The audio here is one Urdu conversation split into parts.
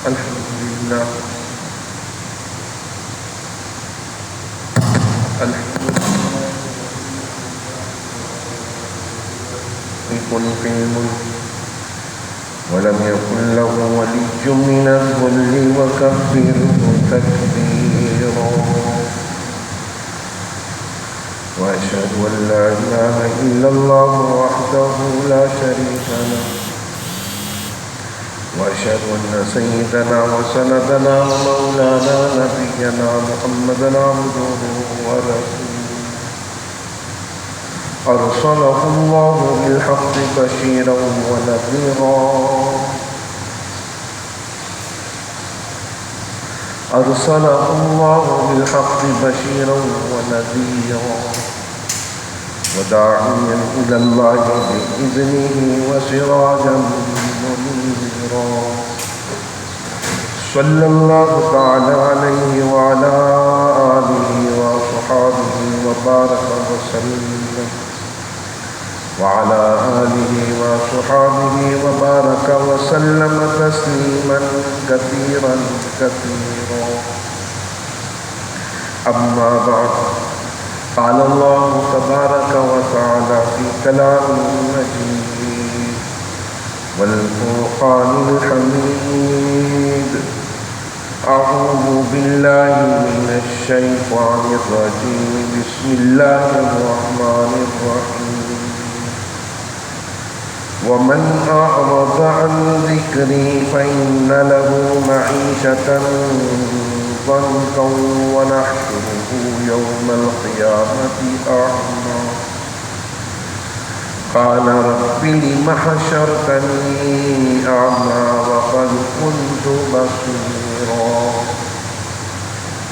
الحمد لله الحمد لله في الملك ولم يكن له ولي من الذل وكبره تكبيرا وأشهد أن لا إله إلا الله وحده لا شريك له وأشهد أن سيدنا وسندنا ومولانا نبينا محمدا عبده ورسوله أرسله الله بالحق بشيرا ونذيرا أرسله الله بالحق بشيرا ونذيرا وداعيا إلى الله بإذنه وسراجا منيرا صلى الله تعالى عليه وعلى آله وصحابه وبارك وسلم وعلى آله وصحابه وبارك وسلم تسليما كثيرا كثيرا أما بعد قال الله تبارك وتعالى في كلامه المجيد والفرقان الحميد أعوذ بالله من الشيطان الرجيم بسم الله الرحمن الرحيم ومن أعرض عن ذكري فإن له معيشة ضنكا ونحشره يوم القيامة أعمى قال رب لم حشرتني أعمى وقد كنت بصيرا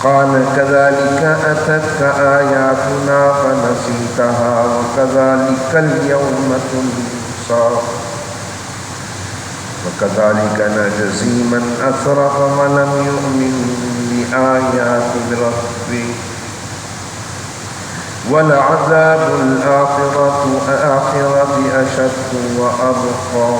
قال كذلك أتتك آياتنا فنسيتها وكذلك اليوم تنسى وكذلك نجزي من أسرف ولم يؤمن بآيات ربه ولعذاب الآخرة أشد وأبقى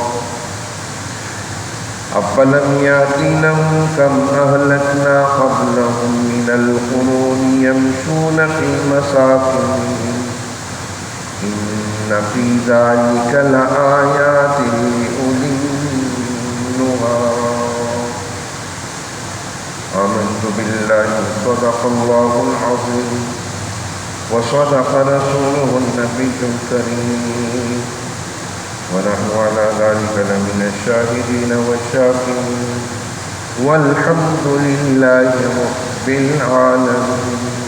أفلم يأتهم كم أهلكنا قبلهم من القرون يمشون في مساكنهم إن في ذلك لآيات لأولي النهى آمنت بالله صدق الله العظيم وصدق رسوله النبي الكريم ونحن على ذلك لمن الشاهدين والشاكرين والحمد لله رب العالمين.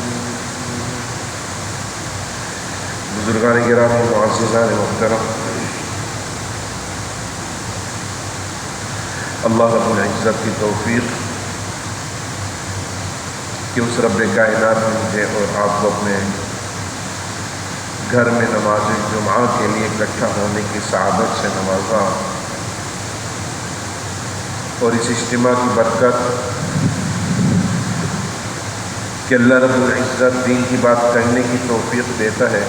بزرگان گرامی معززان محترم، اللہ رب العزت کی توفیق کہ اس رب کائنات نے مجھے اور آپ کو اپنے گھر میں نماز جمعہ کے لیے اکٹھا ہونے کی سعادت سے نوازا، اور اس اجتماع کی برکت کہ اللہ رب العزت دین کی بات کرنے کی توفیق دیتا ہے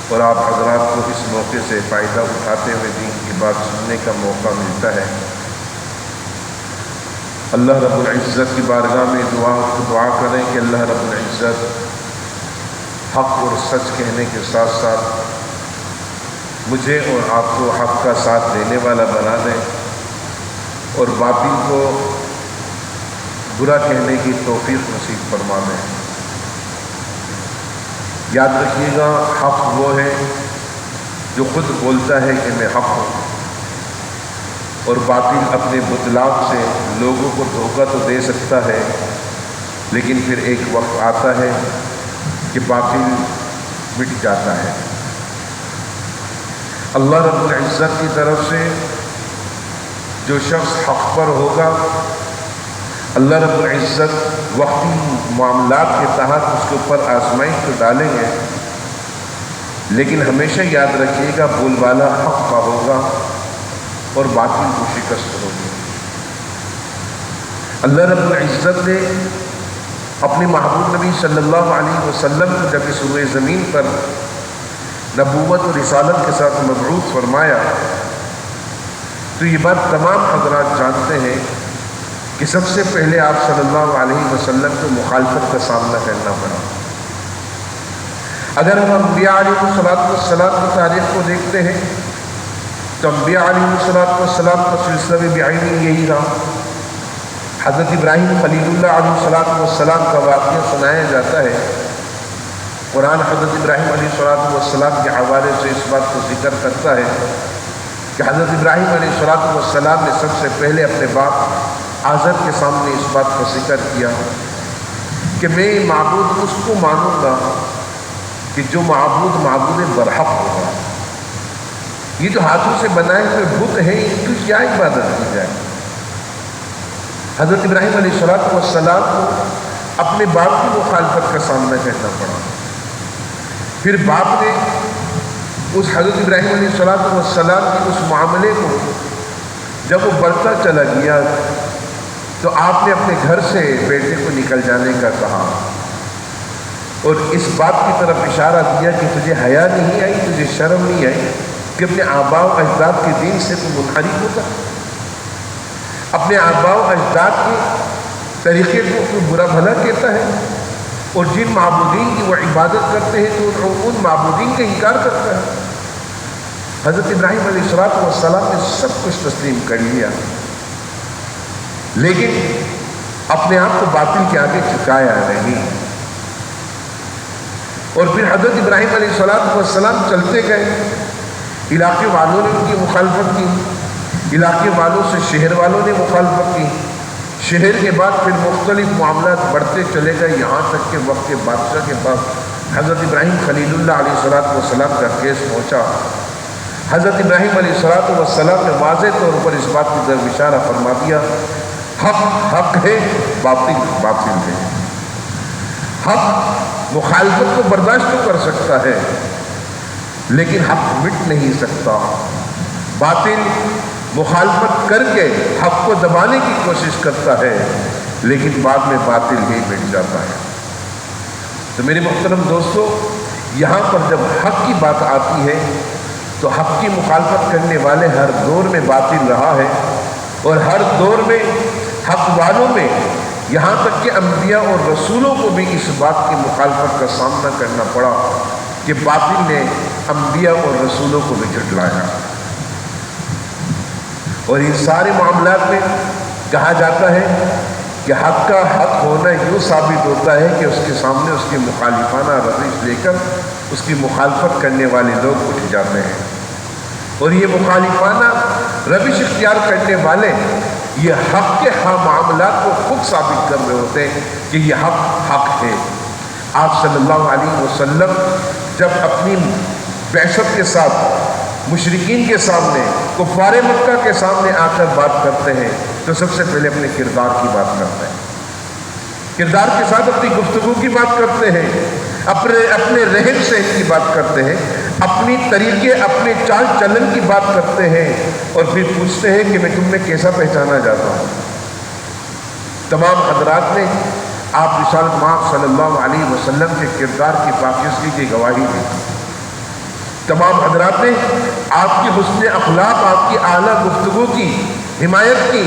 اور آپ حضرات کو اس موقع سے فائدہ اٹھاتے ہوئے دین کی بات سننے کا موقع ملتا ہے۔ اللہ رب العزت کی بارگاہ میں دعا کریں کہ اللہ رب العزت حق اور سچ کہنے کے ساتھ ساتھ مجھے اور آپ کو حق کا ساتھ دینے والا بنا دیں اور باطل کو برا کہنے کی توفیق نصیب فرما دیں۔ یاد رکھیے گا، حق وہ ہے جو خود بولتا ہے کہ میں حق ہوں، اور باطل اپنے بطلاق سے لوگوں کو دھوکہ تو دے سکتا ہے، لیکن پھر ایک وقت آتا ہے کہ باطل مٹ جاتا ہے۔ اللہ رب العزت کی طرف سے جو شخص حق پر ہوگا، اللہ رب العزت وقتی معاملات کے تحت اس کے اوپر آزمائش تو ڈالیں گے، لیکن ہمیشہ یاد رکھیے گا بول والا حق کا ہوگا اور باطل کو شکست ہوگی۔ اللہ رب العزت نے اپنے محبوب نبی صلی اللہ علیہ وسلم کو جب اس روئے زمین پر نبوت و رسالت کے ساتھ مبعوث فرمایا تو یہ بات تمام حضرات جانتے ہیں کہ سب سے پہلے آپ صلی اللہ علیہ وسلم کو مخالفت کا سامنا کرنا پڑا۔ اگر ہم انبیاء علیہ السلام کی تاریخ کو دیکھتے ہیں تو انبیاء علیہ السلام کا سلسلہ بھی بعینی یہی رہا۔ حضرت ابراہیم خلیل اللہ علیہ السلام کا واقعہ سنایا جاتا ہے۔ قرآن حضرت ابراہیم علیہ السلام کے حوالے سے اس بات کو ذکر کرتا ہے کہ حضرت ابراہیم علیہ السلام نے سب سے پہلے اپنے باپ آزر کے سامنے اس بات کا ذکر کیا کہ میں معبود اس کو مانوں گا کہ جو معبود برحق ہوگا۔ یہ جو ہاتھوں سے بنائے ہوئے بت ہیں ان کی کیا عبادت کی جائے؟ حضرت ابراہیم علیہ السلام کو اپنے باپ کی مخالفت کا سامنا کرنا پڑا۔ پھر باپ نے اس حضرت ابراہیم علیہ السلام کے اس معاملے کو جب وہ بڑھتا چلا گیا تو آپ نے اپنے گھر سے بیٹے کو نکل جانے کا کہا اور اس بات کی طرف اشارہ دیا کہ تجھے حیا نہیں آئی، تجھے شرم نہیں آئی کہ اپنے آباء و اجداد کے دین سے تو منحرف ہوتا، اپنے آباء و اجداد کے طریقے کو تو برا بھلا کہتا ہے اور جن معبودین کی وہ عبادت کرتے ہیں تو ان معبودین کا انکار کرتا ہے۔ حضرت ابراہیم علیہ السلام نے سب کچھ تسلیم کر لیا لیکن اپنے آپ کو باطل کے آگے جھکایا نہیں، اور پھر حضرت ابراہیم علیہ السلام چلتے گئے، علاقے والوں نے ان کی مخالفت کی، علاقے والوں سے شہر والوں نے مخالفت کی، شہر کے بعد پھر مختلف معاملات بڑھتے چلے گئے، یہاں تک کہ وقت بادشاہ کے پاس حضرت ابراہیم خلیل اللہ علیہ السلام کا کیس پہنچا۔ حضرت ابراہیم علیہ السلام نے واضح طور پر اس بات کی طرف اشارہ فرما دیا، حق حق ہے، باطل باطل ہے۔ حق مخالفت کو برداشت تو کر سکتا ہے لیکن حق مٹ نہیں سکتا، باطل مخالفت کر کے حق کو دبانے کی کوشش کرتا ہے لیکن بعد میں باطل ہی مٹ جاتا ہے۔ تو میرے محترم دوستو، یہاں پر جب حق کی بات آتی ہے تو حق کی مخالفت کرنے والے ہر دور میں باطل رہا ہے اور ہر دور میں حق والوں میں یہاں تک کہ انبیاء اور رسولوں کو بھی اس بات کی مخالفت کا سامنا کرنا پڑا کہ باطل نے انبیاء اور رسولوں کو بھی جھٹلایا۔ اور ان سارے معاملات میں کہا جاتا ہے کہ حق کا حق ہونا یوں ثابت ہوتا ہے کہ اس کے سامنے اس کی مخالفانہ روش لے کر اس کی مخالفت کرنے والے لوگ اٹھ جاتے ہیں، اور یہ مخالفانہ روش اختیار کرنے والے یہ حق کے معاملات کو خود ثابت کر رہے ہوتے ہیں کہ یہ حق حق ہے۔ آپ صلی اللہ علیہ وسلم جب اپنی بعثت کے ساتھ مشرکین کے سامنے، کفار مکہ کے سامنے آ کر بات کرتے ہیں تو سب سے پہلے اپنے کردار کی بات کرتے ہیں، کردار کے ساتھ اپنی گفتگو کی بات کرتے ہیں، اپنے رہن سہن کی بات کرتے ہیں، اپنی طریقے اپنے چال چلن کی بات کرتے ہیں، اور پھر پوچھتے ہیں کہ میں تم میں کیسا پہچانا جاتا ہوں۔ تمام حضرات نے آپ رسالت مآب صلی اللہ علیہ وسلم کے کردار کی پاکیزگی کی گواہی دی، تمام حضرات نے آپ کی حسن اخلاق، آپ کی اعلیٰ گفتگو کی حمایت کی،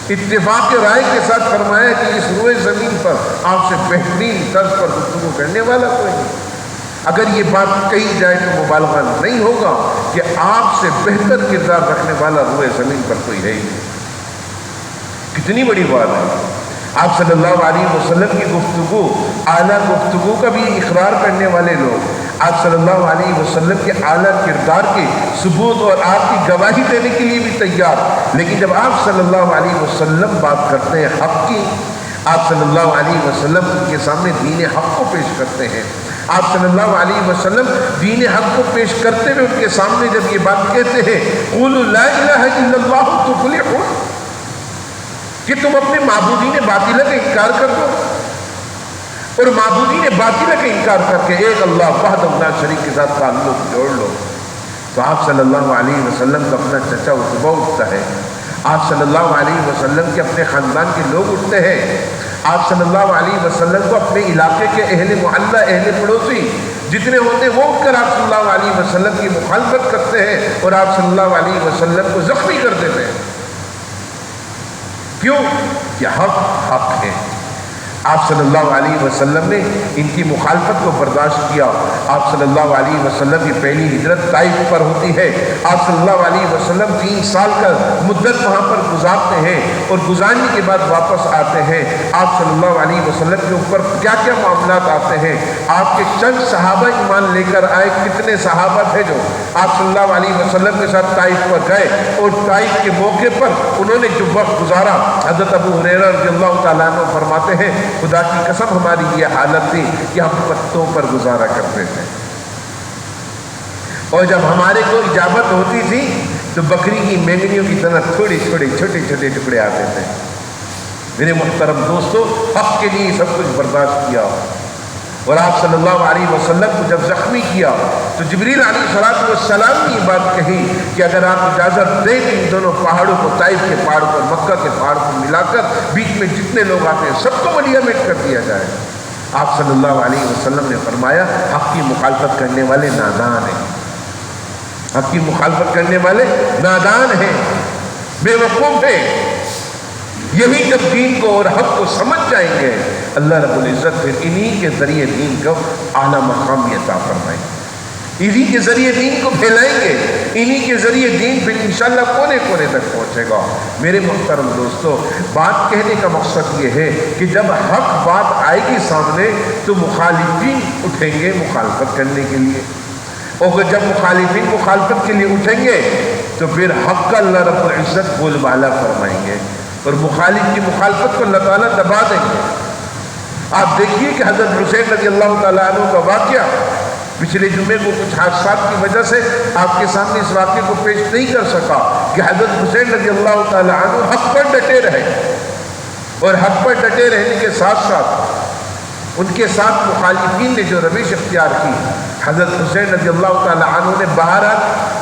اتفاق رائے کے ساتھ فرمایا کہ اس روئے زمین پر آپ سے بہترین طرز پر گفتگو کرنے والا کوئی نہیں۔ اگر یہ بات کہی جائے تو مبالغہ نہیں ہوگا کہ آپ سے بہتر کردار رکھنے والا روئے زمین پر کوئی ہے ہی نہیں۔ کتنی بڑی بات ہے، آپ صلی اللہ علیہ وسلم کی گفتگو، اعلیٰ گفتگو کا بھی اقرار کرنے والے لوگ، آپ صلی اللہ علیہ وسلم کے اعلیٰ کردار کے ثبوت اور آپ کی گواہی دینے کے لیے بھی تیار، لیکن جب آپ صلی اللہ علیہ وسلم بات کرتے ہیں حق کی، آپ صلی اللہ علیہ وسلم ان کے سامنے دین حق کو پیش کرتے ہیں، آپ صلی اللہ علیہ وسلم دین حق کو پیش کرتے ہوئے ان کے سامنے جب یہ بات کہتے ہیں قولوا لا الہ الا اللہ تفلحون، کہ تم اپنے معبودین باطلہ کا انکار کر دو اور معبودین باطلہ کا انکار کر کے ایک اللہ وحدہ لا شریک کے ساتھ تعلق جوڑ لو، تو آپ صلی اللہ علیہ وسلم کا اپنا چچا عتبہ اٹھتا ہے، آپ صلی اللہ علیہ وسلم کے اپنے خاندان کے لوگ اٹھتے ہیں، آپ صلی اللہ علیہ وسلم کو اپنے علاقے کے اہل محلہ، اہل پڑوسی جتنے ہوتے ہیں وہ اٹھ کر آپ صلی اللہ علیہ وسلم کی مخالفت کرتے ہیں اور آپ صلی اللہ علیہ وسلم کو زخمی کر دیتے ہیں۔ کیوں کہ حق حق ہے۔ آپ صلی اللہ علیہ وسلم نے ان کی مخالفت کو برداشت کیا۔ آپ صلی اللہ علیہ وسلم کی پہلی ہجرت طائف پر ہوتی ہے۔ آپ صلی اللہ علیہ وسلم 3 سال کا مدت وہاں پر گزارتے ہیں اور گزارنے کے بعد واپس آتے ہیں۔ آپ صلی اللہ علیہ وسلم کے اوپر کیا کیا معاملات آتے ہیں۔ آپ کے چند صحابہ ایمان لے کر آئے، کتنے صحابہ تھے جو آپ صلی اللہ علیہ وسلم کے ساتھ طائف پر گئے، اور طائف کے موقع پر انہوں نے جو وقت گزارا، حضرت ابو ہریرہ رضی اللہ تعالیٰ عنہ فرماتے ہیں خدا کی قسم ہماری یہ حالت تھی کہ ہم پتوں پر گزارا کرتے تھے، اور جب ہمارے کو اجابت ہوتی تھی تو بکری کی مینگنیوں کی طرح تھوڑے چھوٹے چھوٹے ٹکڑے آتے تھے۔ میرے محترم دوستو، حق کے لیے سب کچھ برداشت کیا۔ اور آپ صلی اللہ علیہ وسلم کو جب زخمی کیا تو جبریل علیہ السلام نے یہ بات کہی کہ اگر آپ اجازت دیں تو ان دونوں پہاڑوں کو، طائف کے پہاڑ کو اور مکہ کے پہاڑ کو ملا کر بیچ میں جتنے لوگ آتے ہیں سب کو ملیامٹ کر دیا جائے۔ آپ صلی اللہ علیہ وسلم نے فرمایا حق کی مخالفت کرنے والے نادان ہیں، حق کی مخالفت کرنے والے نادان ہیں، بے وقوف ہیں۔ یہی جب دین کو اور حق کو سمجھ جائیں گے، اللہ رب العزت پھر انہی کے ذریعے دین کو اعلیٰ مقام عطا فرمائیں گے، انہی کے ذریعے دین کو پھیلائیں گے، انہی کے ذریعے دین پھر انشاءاللہ کونے کونے تک پہنچے گا۔ میرے محترم دوستو، بات کہنے کا مقصد یہ ہے کہ جب حق بات آئے گی سامنے تو مخالفین اٹھیں گے مخالفت کرنے کے لیے، اور جب مخالفین مخالفت کے لیے اٹھیں گے تو پھر حق کا اللہ رب العزت بول بالا فرمائیں گے، اور مخالف کی مخالفت کو اللہ تعالیٰ دبا دیں گے۔ آپ دیکھیے کہ حضرت حسین رضی اللہ تعالیٰ عنہ کا واقعہ پچھلے جمعے کو کچھ حادثات کی وجہ سے آپ کے سامنے اس واقعے کو پیش نہیں کر سکا کہ حضرت حسین رضی اللہ تعالیٰ عنہ حق پر ڈٹے رہے، اور حق پر ڈٹے رہنے کے ساتھ ساتھ ان کے ساتھ مخالفین نے جو روش اختیار کی، حضرت حسین رضی اللہ تعالیٰ عنہ نے بہرحال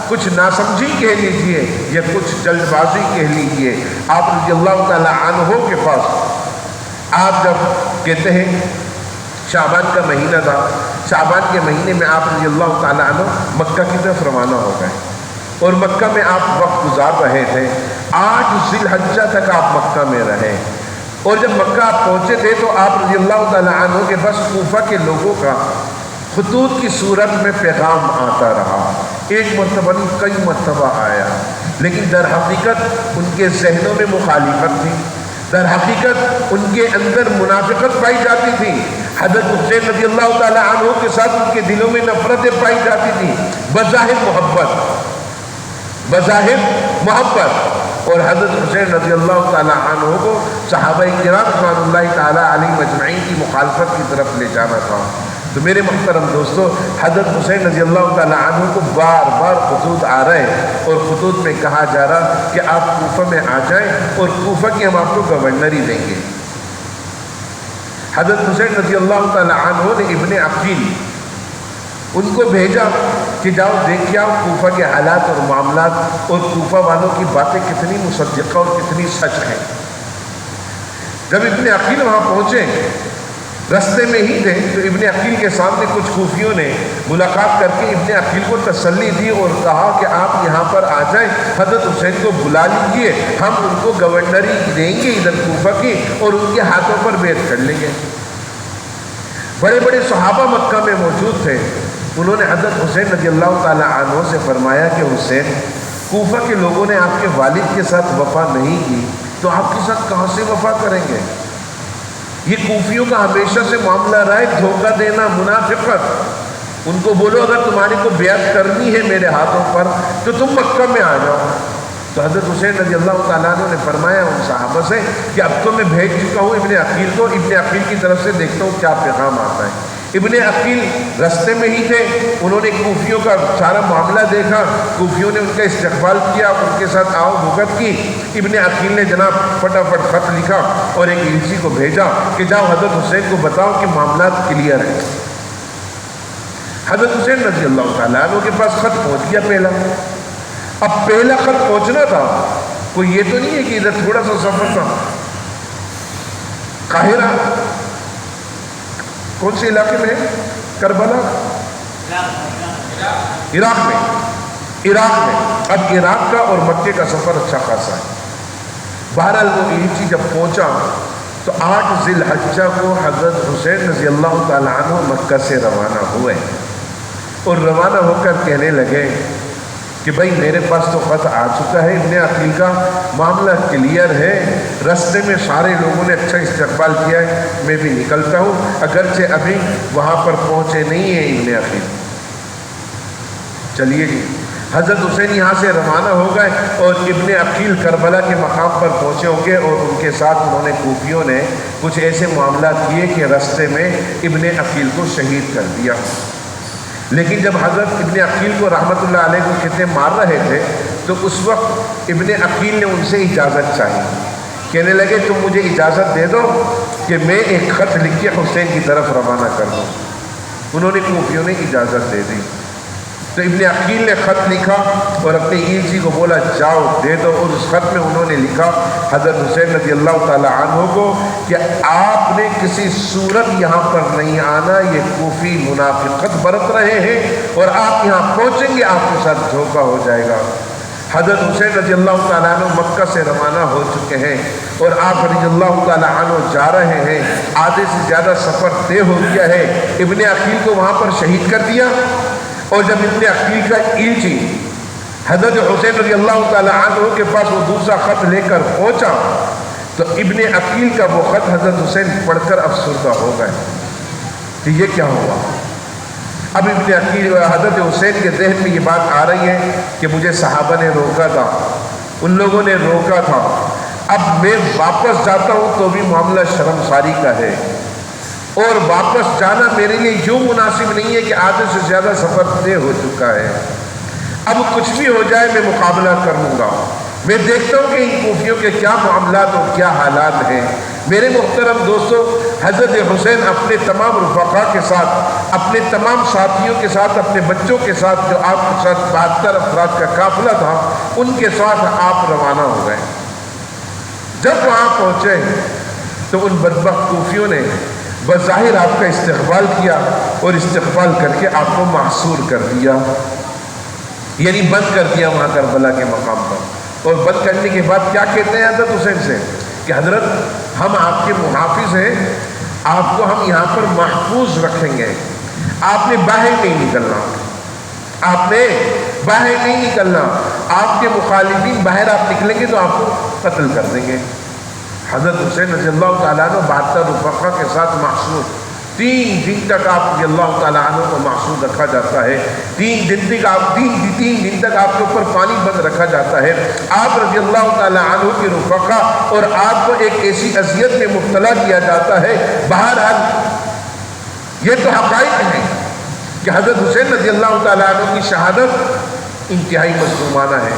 کچھ ناسمجھی کہہ لیجئے یا کچھ جلد بازی کہہ لیجئے، آپ رضی اللہ تعالیٰ عنہ کے پاس آپ جب کہتے ہیں شعبان کا مہینہ تھا، شعبان کے مہینے میں آپ رضی اللہ تعالیٰ عنہ مکہ کی طرف روانہ ہو گئے، اور مکہ میں آپ وقت گزار رہے تھے۔ 8 ذی الحجہ تک آپ مکہ میں رہے، اور جب مکہ آپ پہنچے تھے تو آپ رضی اللہ تعالیٰ عنہ کے بس کوفہ کے لوگوں کا خطوط کی صورت میں پیغام آتا رہا، ایک مرتبہ نہیں کئی مرتبہ آیا، لیکن در حقیقت ان کے ذہنوں میں مخالفت تھی، در حقیقت ان کے اندر منافقت پائی جاتی تھی، حضرت حسین رضی اللہ تعالیٰ عنہ کے ساتھ ان کے دلوں میں نفرتیں پائی جاتی تھی، بظاہر محبت، اور حضرت حسین رضی اللہ تعالیٰ عنہ کو صحابہ کرام رضوان اللہ تعالیٰ علیہ مجمعین کی مخالفت کی طرف لے جانا تھا۔ تو میرے محترم دوستو، حضرت حسین رضی اللہ تعالیٰ عنہ کو بار بار خطوط آ رہے، اور خطوط میں کہا جا رہا کہ آپ کوفہ میں آ جائیں اور کوفہ کی ہم آپ کو گورنری دیں گے۔ حضرت حسین رضی اللہ تعالیٰ عنہ نے ابن عقیل ان کو بھیجا کہ جاؤ دیکھ آؤ کوفہ کے حالات اور معاملات، اور کوفہ والوں کی باتیں کتنی مصدقہ اور کتنی سچ ہیں۔ جب ابن عقیل وہاں پہنچے، رستے میں ہی تھے تو ابن عقیل کے سامنے کچھ کوفیوں نے ملاقات کر کے ابن عقیل کو تسلی دی اور کہا کہ آپ یہاں پر آ جائیں، حضرت حسین کو بلا لیجئے، ہم ان کو گورنری دیں گے ادھر کوفہ کی، اور ان کے ہاتھوں پر بیعت کر لیں گے۔ بڑے بڑے صحابہ مکہ میں موجود تھے، انہوں نے حضرت حسین رضی اللہ تعالیٰ عنہ سے فرمایا کہ حسین، کوفہ کے لوگوں نے آپ کے والد کے ساتھ وفا نہیں کی تو آپ کے ساتھ کہاں سے وفا کریں گے؟ یہ کوفیوں کا ہمیشہ سے معاملہ رہا ہے، دھوکہ دینا، منافقت۔ ان کو بولو اگر تمہاری کو بیعت کرنی ہے میرے ہاتھوں پر تو تم مکہ میں آ جاؤ۔ تو حضرت حسین رضی اللہ تعالیٰ عنہ نے فرمایا ان صحابہ سے کہ اب تو میں بھیج چکا ہوں ابن عقیل کو، ابن عقیل کی طرف سے دیکھتا ہوں کیا پیغام آتا ہے۔ ابن عقیل رستے میں ہی تھے، انہوں نے کوفیوں کا سارا معاملہ دیکھا، کوفیوں نے ان کا استقبال کیا، ان کے ساتھ آؤ بھگت کی۔ ابن عقیل نے جناب فٹافٹ خط لکھا اور ایک ایلچی کو بھیجا کہ جاؤ حضرت حسین کو بتاؤ کہ معاملات کلیئر ہیں۔ حضرت حسین رضی اللہ تعالیٰ عنہ کے پاس خط پہنچ گیا پہلا۔ اب پہلا خط پہنچنا تھا، کوئی یہ تو نہیں ہے کہ ادھر تھوڑا سا سفر تھا، قاہرہ کون سے علاقے میں ہے؟ کربلا، عراق میں۔ اب عراق کا اور مکے کا سفر اچھا خاصا ہے۔ بہرحال وہ ایلچی جب پہنچا تو 8 ذی الحجہ کو حضرت حسین رضی اللہ تعالیٰ عنہ مکہ سے روانہ ہوئے اور روانہ ہو کر کہنے لگے کہ بھائی میرے پاس تو خط آ چکا ہے، ابن عقیل کا معاملہ کلیئر ہے، رستے میں سارے لوگوں نے اچھا استقبال کیا ہے، میں بھی نکلتا ہوں، اگرچہ ابھی وہاں پر پہنچے نہیں ہیں ابن عقیل۔ چلیے جی، حضرت حسین یہاں سے روانہ ہو گئے اور ابن عقیل کربلا کے مقام پر پہنچے ہوں گے، اور ان کے ساتھ انہوں نے کوفیوں نے کچھ ایسے معاملات کیے کہ رستے میں ابن عقیل کو شہید کر دیا۔ لیکن جب حضرت ابن عقیل کو رحمۃ اللہ علیہ کو کتنے مار رہے تھے تو اس وقت ابن عقیل نے ان سے اجازت چاہی، کہنے لگے تم مجھے اجازت دے دو کہ میں ایک خط لکھ کے حسین کی طرف روانہ کر دوں۔ انہوں نے کوفیوں نے اجازت دے دی تو ابن عقیل نے خط لکھا اور اپنے ایلچی کو بولا جاؤ دے دو، اور اس خط میں انہوں نے لکھا حضرت حسین رضی اللہ تعالیٰ عنہ کو کہ آپ نے کسی صورت یہاں پر نہیں آنا، یہ کوفی منافقت برت رہے ہیں اور آپ یہاں پہنچیں گے آپ کے ساتھ دھوکہ ہو جائے گا۔ حضرت حسین رضی اللہ تعالیٰ عنہ مکہ سے روانہ ہو چکے ہیں اور آپ رضی اللہ تعالیٰ عنہ جا رہے ہیں، آدھے سے زیادہ سفر طے ہو گیا ہے، ابن عقیل کو وہاں پر شہید کر دیا۔ اور جب ابن عقیل کا ایلچی حضرت حسین رضی اللہ تعالیٰ عنہ کے پاس وہ دوسرا خط لے کر پہنچا تو ابن عقیل کا وہ خط حضرت حسین پڑھ کر افسردہ ہو گئے کہ یہ کیا ہوا۔ اب ابن عقیل حضرت حسین کے ذہن میں یہ بات آ رہی ہے کہ مجھے صحابہ نے روکا تھا، ان لوگوں نے روکا تھا، اب میں واپس جاتا ہوں تو بھی معاملہ شرمساری کا ہے، اور واپس جانا میرے لیے یوں مناسب نہیں ہے کہ آدھے سے زیادہ سفر طے ہو چکا ہے، اب کچھ بھی ہو جائے میں مقابلہ کر لوں گا۔ میں دیکھتا ہوں کہ ان کوفیوں کے کیا معاملات اور کیا حالات ہیں۔ میرے محترم دوستو، حضرت حسین اپنے تمام رفقا کے ساتھ، اپنے تمام ساتھیوں کے ساتھ، اپنے بچوں کے ساتھ، جو آپ کے ساتھ 72 افراد کا قافلہ تھا، ان کے ساتھ آپ روانہ ہو گئے۔ جب وہاں پہنچے تو ان بدبخت کوفیوں نے بظاہر آپ کا استقبال کیا اور استقبال کر کے آپ کو محصور کر دیا، یعنی بند کر دیا وہاں کربلا کے مقام پر۔ اور بند کرنے کے بعد کیا کہتے ہیں حضرت حسین سے کہ حضرت ہم آپ کے محافظ ہیں، آپ کو ہم یہاں پر محفوظ رکھیں گے، آپ نے باہر نہیں نکلنا، آپ نے باہر نہیں نکلنا، آپ کے مخالفین باہر آپ نکلیں گے تو آپ کو قتل کر دیں گے۔ حضرت حسین رضی اللہ تعالیٰ عنہ 72 رفقا کے ساتھ محصور، 3 دن تک آپ رضی اللہ تعالیٰ عنہ کو محصور رکھا جاتا ہے، 3 دن تک آپ کے اوپر پانی بند رکھا جاتا ہے، آپ رضی اللہ تعالیٰ عنہ کی رفقا اور آپ کو ایک ایسی اذیت میں مبتلا کیا جاتا ہے۔ بہرحال یہ تو حقائق ہیں کہ حضرت حسین رضی اللہ تعالیٰ عنہ کی شہادت انتہائی مظلومانہ ہے،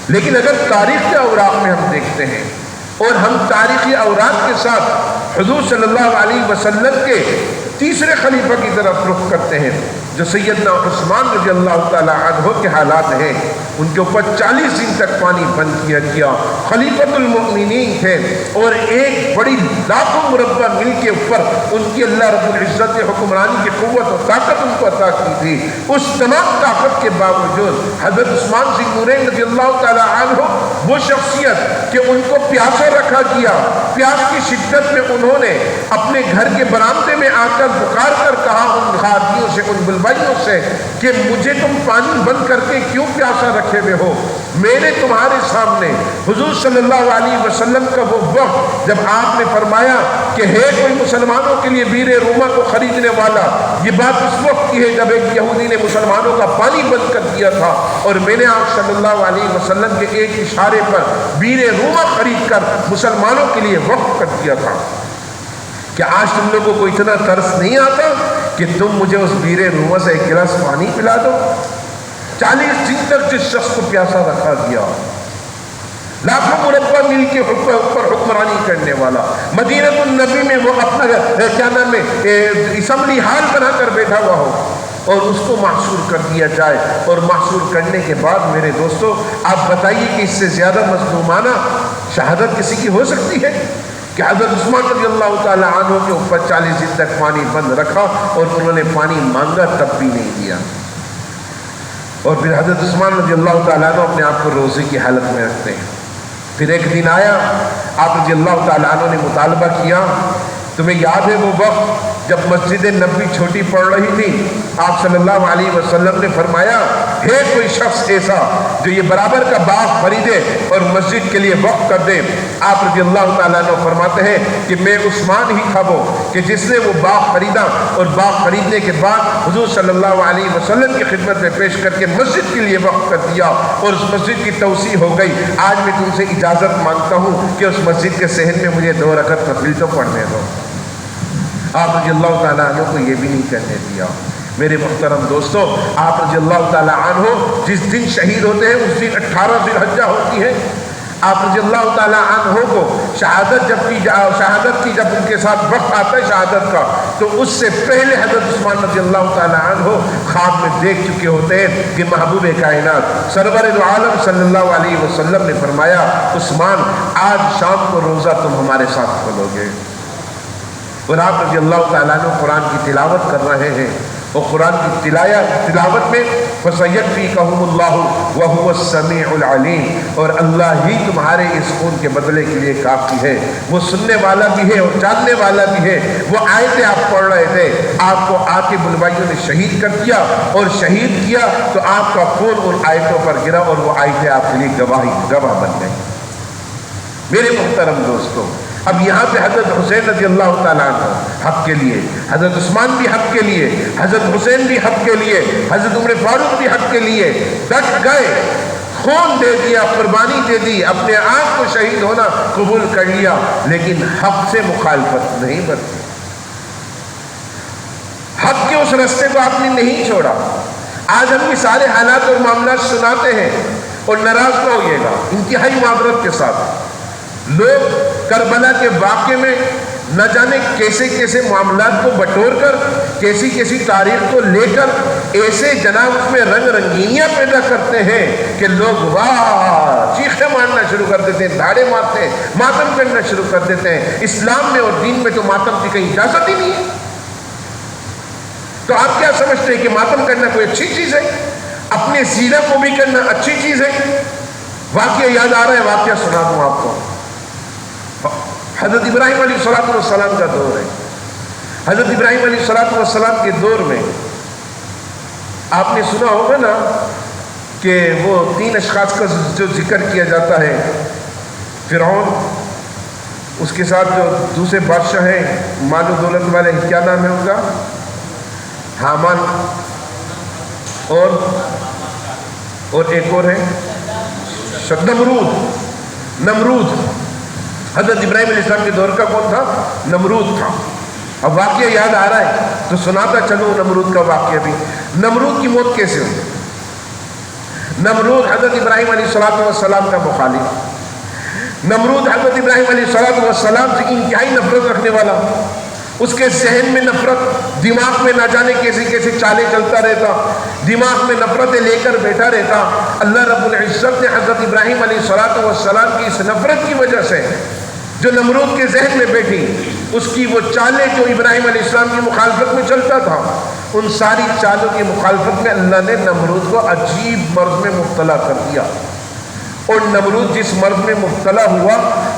لیکن اگر تاریخ کے اوراق میں ہم دیکھتے ہیں اور ہم تاریخی اوراق کے ساتھ حضور صلی اللہ علیہ وسلم کے تیسرے خلیفہ کی طرف رخ کرتے ہیں جو سیدنا عثمان رضی اللہ تعالیٰ عنہ کے حالات ہیں، ان کے اوپر 40 دن تک پانی بند کیا، خلیفۃ المؤمنین تھے اور ایک بڑی لاکھوں مربع مل کے اوپر ان کی اللہ رب العزت حکمرانی کی قوت اور طاقت ان کو عطا کی تھی۔ اس تمام طاقت کے باوجود حضرت عثمان ذی النورین رضی اللہ تعالیٰ عنہ وہ شخصیت کہ ان کو پیاسا رکھا گیا، پیاس کی شدت میں انہوں نے اپنے گھر کے برآمدے میں آ کر پکار کر کہا ان خادمیوں سے، ان بلبائیوں سے کہ مجھے تم پانی بند کر کے کیوں پیاسا رکھے ہوئے ہو؟ میں نے تمہارے سامنے حضور صلی اللہ علیہ وسلم کا وہ وقت جب آپ نے فرمایا کہ ہے کوئی مسلمانوں کے لیے بیر روما کو خریدنے والا، یہ بات اس وقت کی ہے جب ایک یہودی نے مسلمانوں کا پانی بند کر دیا تھا، اور میں نے آپ صلی اللہ علیہ وسلم کے ایک اشارے پر بیر روما خرید کر مسلمانوں کے لیے وقف کر دیا تھا۔ کہ آج تم لوگوں کو اتنا ترس نہیں آتا کہ تم مجھے اس بیر روما سے ایک گلاس پانی پلا دو؟ 40 دن تک جس شخص کو پیاسا رکھا گیا، لاکھوں مربع مل کے اوپر حکمرانی کرنے والا، مدینہ النبی میں وہ اپنا کیا نام ہے اسمبلی ہال بنا کر بیٹھا ہوا ہو اور اس کو محصور کر دیا جائے، اور محصور کرنے کے بعد میرے دوستو آپ بتائیے کہ اس سے زیادہ مظلومانہ شہادت کسی کی ہو سکتی ہے کہ حضرت عثمان رضی اللہ تعالیٰ عنہ کے اوپر 40 دن تک پانی بند رکھا اور انہوں نے پانی مانگا تب بھی نہیں دیا، اور پھر حضرت عثمان رضی اللہ تعالیٰ عنہ اپنے آپ کو روزے کی حالت میں رکھتے ہیں پھر ایک دن آیا، آپ رضی اللہ تعالیٰ عنہ نے مطالبہ کیا، تمہیں یاد ہے وہ وقت جب مسجد نبوی چھوٹی پڑ رہی تھی، آپ صلی اللہ علیہ وسلم نے فرمایا ہے کوئی شخص ایسا جو یہ برابر کا باغ خریدے اور مسجد کے لیے وقف کر دے؟ آپ رضی اللہ تعالیٰ عنہ فرماتے ہیں کہ میں عثمان ہی تھا وہ کہ جس نے وہ باغ خریدا اور باغ خریدنے کے بعد حضور صلی اللہ علیہ وسلم کی خدمت میں پیش کر کے مسجد کے لیے وقف کر دیا اور اس مسجد کی توسیع ہو گئی۔ آج میں تم سے اجازت مانگتا ہوں کہ اس مسجد کے صحن میں مجھے 2 رکعت نفل تو پڑھنے دو۔ آپ رضی اللہ تعالیٰ عنہ کو یہ بھی نہیں کرنے دیا۔ میرے محترم دوستو، آپ رضی اللہ تعالیٰ عنہ جس دن شہید ہوتے ہیں اس دن 18 ذی الحجہ ہوتی ہے۔ آپ رضی اللہ تعالیٰ عنہ کو شہادت جب ان کے ساتھ وقت آتا ہے شہادت کا، تو اس سے پہلے حضرت عثمان رضی اللہ تعالیٰ عنہ خواب میں دیکھ چکے ہوتے ہیں کہ محبوب کائنات سرور دو عالم صلی اللہ علیہ وسلم نے فرمایا عثمان آج شام کو روزہ تم ہمارے ساتھ کھولو گے۔ اور آپ رضی اللہ تعالیٰ عنہ قرآن کی تلاوت کر رہے ہیں، اور قرآن کی تلاوت میں فَسَيَكْفِيكَهُمُ اللَّهُ وَهُوَ السَّمِيعُ الْعَلِيمُ، اور اللہ ہی تمہارے اس خون کے بدلے کے لیے کافی ہے، وہ سننے والا بھی ہے اور جاننے والا بھی ہے۔ وہ آیتیں آپ پڑھ رہے تھے، آپ کو آ کے بلوائیوں نے شہید کر دیا، اور شہید کیا تو آپ کا خون ان آیتوں پر گرا اور وہ آیتیں آپ کے لیے گواہ بن گئی۔ میرے محترم دوستو، اب یہاں پہ حضرت حسین رضی اللہ تعالیٰ عنہ حق کے لیے، حضرت عثمان بھی حق کے لیے، حضرت حسین بھی حق کے لیے، حضرت عمر فاروق بھی حق کے لیے ڈٹ گئے، خون دے دیا، قربانی دے دی، اپنے آپ کو شہید ہونا قبول کر لیا، لیکن حق سے مخالفت نہیں برتی، حق کے اس رستے کو آپ نے نہیں چھوڑا۔ آج ہم یہ سارے حالات اور معاملات سناتے ہیں، اور ناراض نہ ہوئیے گا، انتہائی معذرت کے ساتھ، لوگ کربلا کے واقعے میں نہ جانے کیسے کیسے معاملات کو بٹور کر، کیسی تاریخ کو لے کر ایسے جناب اس میں رنگ رنگینیاں پیدا کرتے ہیں کہ لوگ واہ چیخیں مارنا شروع کر دیتے ہیں، دھاڑے مارتے ہیں، ماتم کرنا شروع کر دیتے ہیں۔ اسلام میں اور دین میں تو ماتم کی کہیں اجازت ہی نہیں ہے، تو آپ کیا سمجھتے ہیں کہ ماتم کرنا کوئی اچھی چیز ہے؟ اپنے سینہ کو بھی کرنا اچھی چیز ہے؟ واقعہ یاد آ رہا ہے، واقعہ سنا دوں آپ کو۔ حضرت ابراہیم علیہ السلام کا دور ہے۔ حضرت ابراہیم علیہ السلام کے دور میں آپ نے سنا ہوگا نا کہ وہ 3 اشخاص کا جو ذکر کیا جاتا ہے، فرعون، اس کے ساتھ جو دوسرے بادشاہ ہیں مال و دولت والے، کیا نام ہے ان کا؟ حامان، اور ایک اور ہے نمرود۔ حضرت ابراہیم علیہ السلام کے دور کا کون تھا؟ نمرود تھا۔ اب واقعہ یاد آ رہا ہے تو سناتا چلو نمرود کا واقعہ بھی۔ نمرود کی موت کیسے ہوئی؟ نمرود حضرت ابراہیم علیہ السلام کا مخالف، نمرود حضرت ابراہیم علیہ السلام سے انتہائی نفرت رکھنے والا، اس کے ذہن میں نفرت، دماغ میں نہ جانے کیسی کیسی چالیں چلتا رہتا، دماغ میں نفرتیں لے کر بیٹھا رہتا۔ اللہ رب العزت نے حضرت ابراہیم علیہ السلام کی اس نفرت کی وجہ سے جو نمرود کے ذہن میں بیٹھی، اس کی وہ چالیں جو ابراہیم علیہ السلام کی مخالفت میں چلتا تھا، ان ساری چالوں کی مخالفت میں اللہ نے نمرود کو عجیب مرض میں مبتلا کر دیا۔ اور نمرود جس مرض میں مبتلا ہوا،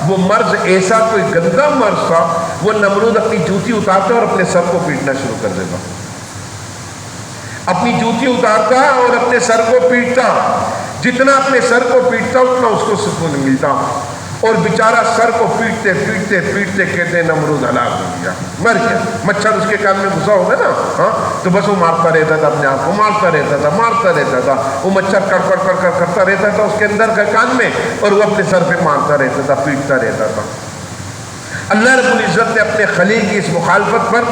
وہ مرض ایسا کوئی گندا مرض تھا، وہ نمرود اپنی جوتی اتارتا اور اپنے سر کو پیٹنا شروع کر دیتا، اپنی جوتی اتارتا اور اپنے سر کو پیٹتا، جتنا اپنے سر کو پیٹتا اتنا اس کو سکون ملتا، اور بیچارہ سر کو پیٹتے پیٹتے پیٹتے کہتے ہیں نمرود ہلاک ہو گیا، مر گیا۔ مچھر اس کے کان میں گھسا ہوگا نا، ہاں، تو بس وہ مارتا رہتا تھا، اپنے آپ کو مارتا رہتا تھا، وہ مچھر کڑ کرتا رہتا تھا اس کے اندر کا کان میں، اور وہ اپنے سر پہ مارتا رہتا تھا، پیٹتا رہتا تھا۔ اللہ رب العزت نے اپنے خلیل کی اس مخالفت پر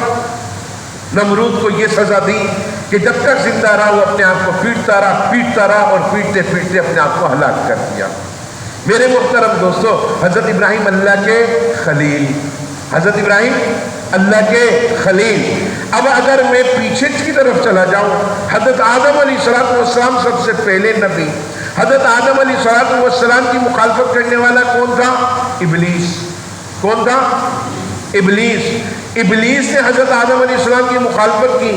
نمرود کو یہ سزا دی کہ جب تک زندہ رہا وہ اپنے آپ کو پیٹتا رہا اور پیٹتے پیٹتے اپنے آپ کو ہلاک کر دیا۔ میرے محترم دوستو، حضرت ابراہیم اللہ کے خلیل، حضرت ابراہیم اللہ کے خلیل۔ اب اگر میں پیچھے کی طرف چلا جاؤں، حضرت آدم علیہ السلام سب سے پہلے نبی، حضرت آدم علیہ السلام کی مخالفت کرنے والا کون تھا؟ ابلیس۔ کون تھا؟ ابلیس۔ ابلیس نے حضرت آدم علیہ السلام کی مخالفت کی،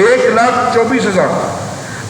1,24,000।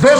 2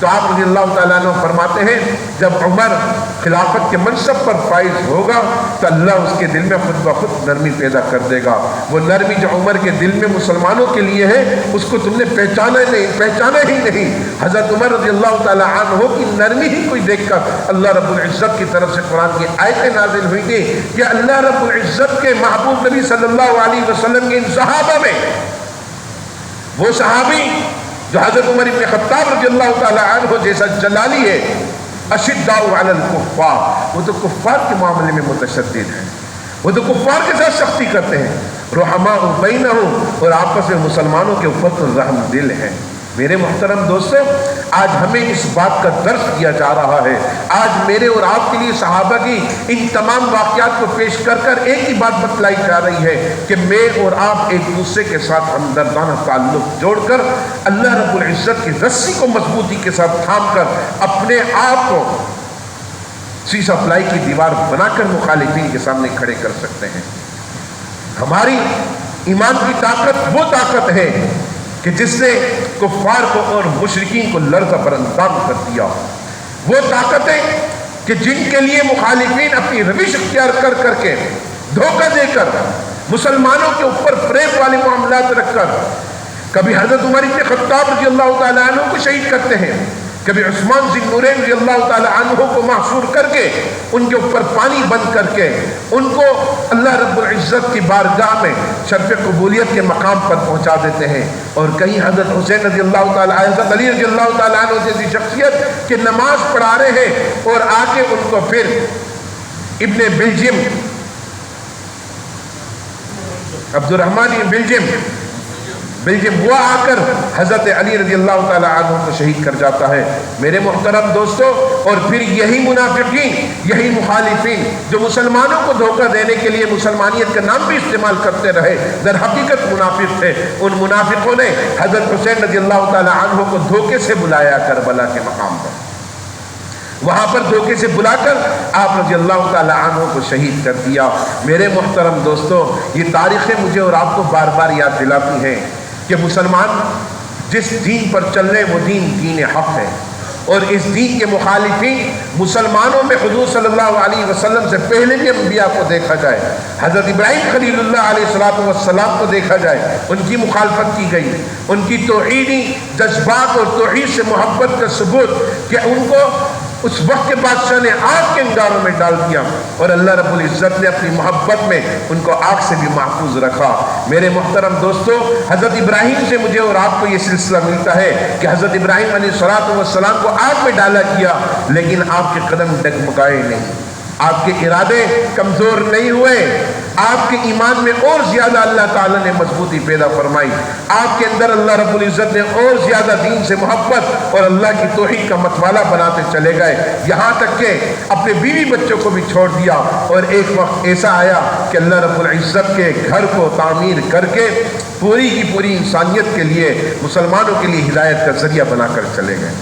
تو آپ رضی اللہ تعالیٰ عنہ فرماتے ہیں جب عمر خلافت کے منصب پر فائز ہوگا تو اللہ اس کے دل میں خود بخود نرمی پیدا کر دے گا. وہ نرمی جو عمر کے دل میں مسلمانوں کے لیے ہے اس کو تم نے پہچانا ہی نہیں. حضرت عمر رضی اللہ تعالیٰ عنہ کی نرمی ہی کوئی دیکھ کر اللہ رب العزت کی طرف سے قرآن کی آیتیں نازل ہوئی تھی کہ اللہ رب العزت کے محبوب نبی صلی اللہ علیہ وسلم کے ان صحابہ میں وہ صحابی جو حضرت عمر بن خطاب رضی اللہ تعالیٰ عنہ جیسا جلالی ہے، اشداء علی الکفار، وہ تو کفار کے معاملے میں متشدد ہے، وہ تو کفار کے ساتھ سختی کرتے ہیں. رحماء بینہم، اور آپس میں مسلمانوں کے اوپر تو رحم دل ہے. میرے محترم دوستو، آج ہمیں اس بات کا درس دیا جا رہا ہے. آج میرے اور آپ کے لیے صحابہ کی ان تمام واقعات کو پیش کر کر ایک ہی بات بتلائی جا رہی ہے کہ میں اور آپ ایک دوسرے کے ساتھ ہمدردانہ تعلق جوڑ کر اللہ رب العزت کی رسی کو مضبوطی کے ساتھ تھام کر اپنے آپ کو سیسا پلائی کی دیوار بنا کر مخالفین کے سامنے کھڑے کر سکتے ہیں. ہماری ایمان کی طاقت وہ طاقت ہے کہ جس نے کفار کو اور مشرکین کو لرزہ پر اندام کر دیا. وہ طاقتیں کہ جن کے لیے مخالفین اپنی روش اختیار کر کر کے دھوکہ دے کر مسلمانوں کے اوپر فریب والے معاملات رکھ کر کبھی حضرت عمر بن خطاب رضی اللہ تعالیٰ عنہ کو شہید کرتے ہیں، کبھی عثمان ذی النورین رضی اللہ تعالیٰ عنہ کو محصور کر کے ان کے اوپر پانی بند کر کے ان کو اللہ رب العزت کی بارگاہ میں شرف قبولیت کے مقام پر پہنچا دیتے ہیں. اور کہیں حضرت حسین رضی اللہ تعالیٰ حضرت علی رضی اللہ تعالیٰ عنہ جیسی شخصیت کہ نماز پڑھا رہے ہیں اور آگے ان کو پھر ابن بلجم عبد الرحمن بلجم وہ آ کر حضرت علی رضی اللہ تعالیٰ عنہ کو شہید کر جاتا ہے. میرے محترم دوستو، اور پھر یہی منافقین، یہی مخالفین جو مسلمانوں کو دھوکہ دینے کے لیے مسلمانیت کا نام بھی استعمال کرتے رہے، در حقیقت منافق تھے. ان منافقوں نے حضرت حسین رضی اللہ تعالیٰ عنہ کو دھوکے سے بلایا کربلا کے مقام پر، وہاں پر دھوکے سے بلا کر آپ رضی اللہ تعالیٰ عنہ کو شہید کر دیا. میرے محترم دوستو، یہ تاریخیں مجھے اور آپ کو بار بار یاد دلاتی ہیں کہ مسلمان جس دین پر چل رہے وہ دین حق ہے، اور اس دین کے مخالفین مسلمانوں میں حضور صلی اللہ علیہ وسلم سے پہلے بھی انبیاء کو دیکھا جائے، حضرت ابراہیم خلیل اللہ علیہ السلام کو دیکھا جائے، ان کی مخالفت کی گئی، ان کی توحیدی جذبات اور توحید سے محبت کا ثبوت کہ ان کو اس وقت کے بادشاہ نے آگ کے انگاروں میں ڈال دیا، اور اللہ رب العزت نے اپنی محبت میں ان کو آگ سے بھی محفوظ رکھا. میرے محترم دوستو، حضرت ابراہیم سے مجھے اور آپ کو یہ سلسلہ ملتا ہے کہ حضرت ابراہیم علیہ السلام کو آگ میں ڈالا کیا، لیکن آپ کے قدم ڈگمگائے نہیں، آپ کے ارادے کمزور نہیں ہوئے، آپ کے ایمان میں اور زیادہ اللہ تعالیٰ نے مضبوطی پیدا فرمائی، آپ کے اندر اللہ رب العزت نے اور زیادہ دین سے محبت اور اللہ کی توحید کا متوالا بناتے چلے گئے، یہاں تک کہ اپنے بیوی بچوں کو بھی چھوڑ دیا. اور ایک وقت ایسا آیا کہ اللہ رب العزت کے گھر کو تعمیر کر کے پوری کی پوری انسانیت کے لیے، مسلمانوں کے لیے ہدایت کا ذریعہ بنا کر چلے گئے.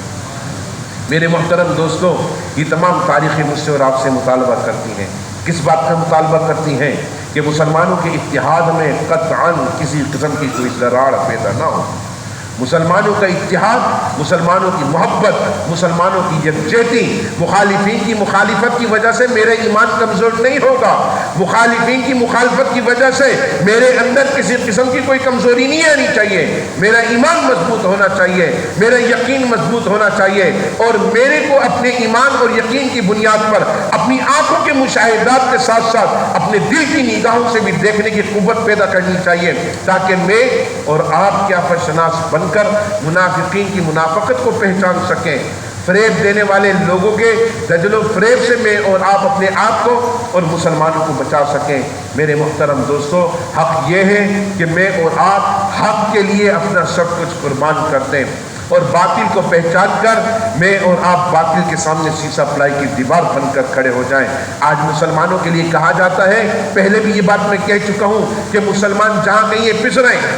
میرے محترم دوستو، یہ تمام تاریخیں مجھ سے اور آپ سے مطالبہ کرتی ہیں. کس بات کا مطالبہ کرتی ہیں؟ کہ مسلمانوں کے اتحاد میں قطعاً کسی قسم کی کوئی دراڑ پیدا نہ ہو. مسلمانوں کا اتحاد، مسلمانوں کی محبت، مسلمانوں کی یکجہتی، مخالفین کی مخالفت کی وجہ سے میرا ایمان کمزور نہیں ہوگا، مخالفین کی مخالفت کی وجہ سے میرے اندر کسی قسم کی کوئی کمزوری نہیں آنی چاہیے. میرا ایمان مضبوط ہونا چاہیے، میرا یقین مضبوط ہونا چاہیے، اور میرے کو اپنے ایمان اور یقین کی بنیاد پر اپنی آنکھوں کے مشاہدات کے ساتھ ساتھ اپنے دل کی نگاہوں سے بھی دیکھنے کی قوت پیدا کرنی چاہیے، تاکہ میں اور آپ کیا فرشناس بن کر منافقین کی منافقت کو پہچان سکیں، فریب دینے والے لوگوں کے دجل و فریب سے میں اور آپ اپنے آپ کو اور مسلمانوں کو بچا سکیں. میرے محترم دوستو، حق یہ ہے کہ میں اور آپ حق کے لیے اپنا سب کچھ قربان کرتے ہیں، اور باطل کو پہچان کر میں اور آپ باطل کے سامنے سیسا پلائی کی دیوار بن کر کھڑے ہو جائیں. آج مسلمانوں کے لیے کہا جاتا ہے، پہلے بھی یہ بات میں کہہ چکا ہوں کہ مسلمان جہاں کہیں یہ پس رہے ہیں،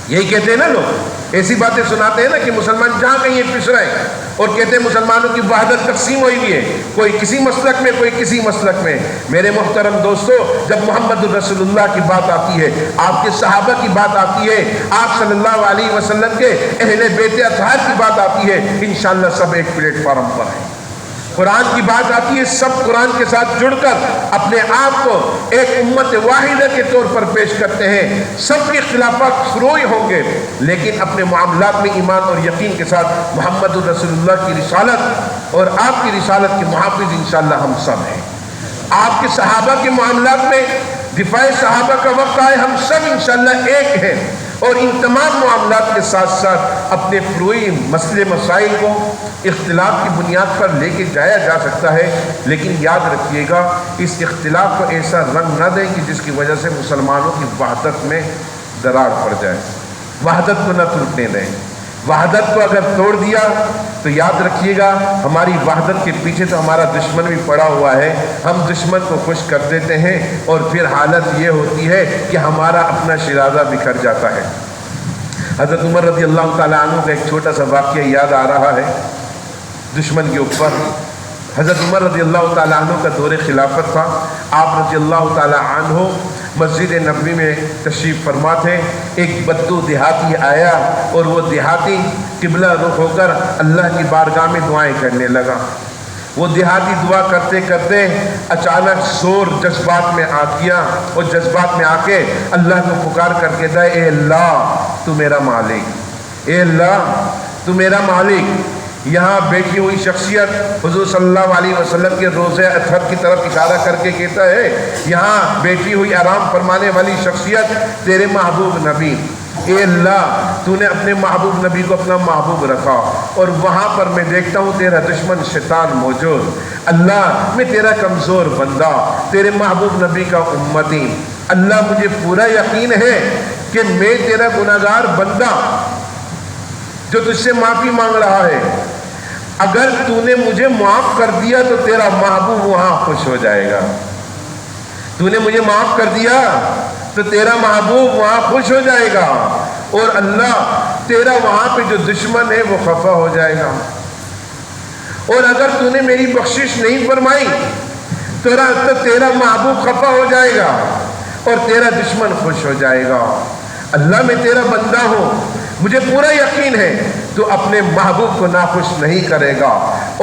یہی کہتے ہیں نا لوگ، ایسی باتیں سناتے ہیں نا کہ مسلمان جہاں کہیں یہ پس رہے ہیں، اور کہتے ہیں مسلمانوں کی وحدت تقسیم ہوئی ہوئی ہے، کوئی کسی مسلک میں، کوئی کسی مسلک میں۔ میرے محترم دوستو، جب محمد الرسول اللہ کی بات آتی ہے، آپ کے صحابہ کی بات آتی ہے، آپ صلی اللہ علیہ وسلم کے اہل بیت اطہار کی بات آتی ہے، انشاءاللہ سب ایک پلیٹ فارم پر ہیں۔ قرآن کی بات آتی ہے، سب قرآن کے ساتھ جڑ کر اپنے آپ کو ایک امت واحدہ کے طور پر پیش کرتے ہیں۔ سب کے اختلافات فروعی ہوں گے، لیکن اپنے معاملات میں ایمان اور یقین کے ساتھ محمد الرسول اللہ کی رسالت اور آپ کی رسالت کے محافظ انشاءاللہ ہم سب ہیں۔ آپ کے صحابہ کے معاملات میں دفاع صحابہ کا وقت آئے، ہم سب انشاءاللہ ایک ہیں، اور ان تمام معاملات کے ساتھ ساتھ اپنے فروعی مسئلے مسائل کو اختلاف کی بنیاد پر لے کے جایا جا سکتا ہے، لیکن یاد رکھیے گا اس اختلاف کو ایسا رنگ نہ دیں کہ جس کی وجہ سے مسلمانوں کی وحدت میں درار پڑ جائے۔ وحدت کو نہ ٹوٹنے دیں۔ وحدت کو اگر توڑ دیا تو یاد رکھیے گا ہماری وحدت کے پیچھے تو ہمارا دشمن بھی پڑا ہوا ہے، ہم دشمن کو خوش کر دیتے ہیں اور پھر حالت یہ ہوتی ہے کہ ہمارا اپنا شیرازہ بکھر جاتا ہے۔ حضرت عمر رضی اللہ تعالیٰ عنہ کا ایک چھوٹا سا واقعہ یاد آ رہا ہے دشمن کے اوپر۔ حضرت عمر رضی اللہ تعالیٰ عنہ کا دور خلافت تھا، آپ رضی اللہ تعالیٰ عنہ مسجد نبوی میں تشریف فرما تھے۔ ایک بدو دیہاتی آیا اور وہ دیہاتی قبلہ رخ ہو کر اللہ کی بارگاہ میں دعائیں کرنے لگا۔ وہ دیہاتی دعا کرتے کرتے اچانک شور جذبات میں آ گیا، اور جذبات میں آ کے اللہ کو پکار کر کے کہا، اے اللہ تو میرا مالک، اے اللہ تو میرا مالک۔ یہاں بیٹھی ہوئی شخصیت حضور صلی اللہ علیہ وسلم کے روضہ اطہر کی طرف اشارہ کر کے کہتا ہے، یہاں بیٹھی ہوئی آرام فرمانے والی شخصیت تیرے محبوب نبی، اے اللہ تو نے اپنے محبوب نبی کو اپنا محبوب رکھا، اور وہاں پر میں دیکھتا ہوں تیرا دشمن شیطان موجود۔ اللہ میں تیرا کمزور بندہ، تیرے محبوب نبی کا امتی، اللہ مجھے پورا یقین ہے کہ میں تیرا گناہگار بندہ جو تجھ سے معافی مانگ رہا ہے، اگر تو نے مجھے معاف کر دیا تو تیرا محبوب وہاں خوش ہو جائے گا، تو نے مجھے معاف کر دیا تو تیرا محبوب وہاں خوش ہو جائے گا، اور اللہ تیرا وہاں پہ جو دشمن ہے وہ خفا ہو جائے گا، اور اگر تو نے میری بخشش نہیں فرمائی تو تیرا محبوب خفا ہو جائے گا اور تیرا دشمن خوش ہو جائے گا۔ اللہ میں تیرا بندہ ہوں، مجھے پورا یقین ہے تو اپنے محبوب کو ناخوش نہیں کرے گا،